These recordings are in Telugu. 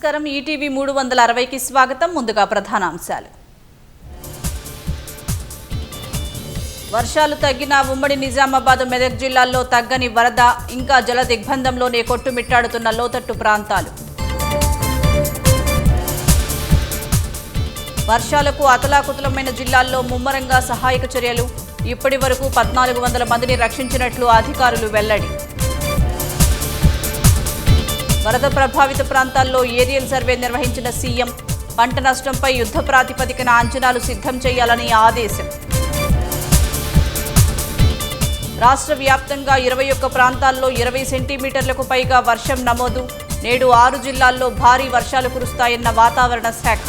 నమస్కారం ఈటీవీ 360కి స్వాగతం. ముందుగా ప్రధానాంశాలు. వర్షాలు తగ్గిన ఉమ్మడి నిజామాబాద్ మెదక్ జిల్లాల్లో తగ్గని వరద, ఇంకా జల దిగ్బంధంలోనే కొట్టుమిట్టాడుతున్న లోతట్టు ప్రాంతాలు. వర్షాలకు అతలాకుతలమైన జిల్లాల్లో ముమ్మరంగా సహాయక చర్యలు. ఇప్పటి వరకు 1400 మందిని రక్షించినట్లు అధికారులు వెల్లడి. వరద ప్రభావిత ప్రాంతాల్లో ఏరియల్ సర్వే నిర్వహించిన సీఎం. పంట నష్టంపై యుద్ధ ప్రాతిపదికన అంచనాలు సిద్ధం చేయాలని ఆదేశం. రాష్ట్ర వ్యాప్తంగా 21 ప్రాంతాల్లో 20 సెంటీమీటర్లకు పైగా వర్షం నమోదు. నేడు 6 జిల్లాల్లో భారీ వర్షాలు కురుస్తాయన్న వాతావరణ శాఖ.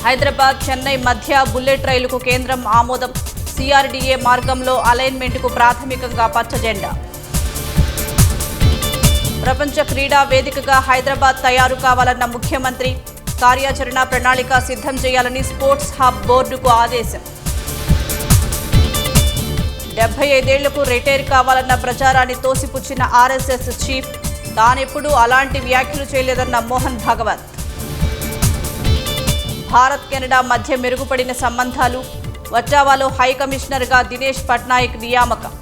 హైదరాబాద్ చెన్నై మధ్య బుల్లెట్ రైలుకు కేంద్రం ఆమోదం. సిఆర్డీఏ మార్గంలో అలైన్మెంట్కు ప్రాథమికంగా పచ్చజెండా. ప్రపంచ క్రీడా వేదికగా హైదరాబాద్ తయారు కావాలన్న ముఖ్యమంత్రి. కార్యాచరణ ప్రణాళిక సిద్ధం చేయాలని స్పోర్ట్స్ హబ్ బోర్డుకు ఆదేశం. 75 ఏళ్లకు రిటైర్ కావాలన్న ప్రచారాన్ని తోసిపుచ్చిన ఆర్ఎస్ఎస్ చీఫ్. తానెప్పుడూ అలాంటి వ్యాఖ్యలు చేయలేదన్న మోహన్ భాగవత్. భారత్ కెనడా మధ్య మెరుగుపడిన సంబంధాలు. ఒట్టావాలో హై కమిషనర్గా దినేష్ పట్నాయక్ నియామకం.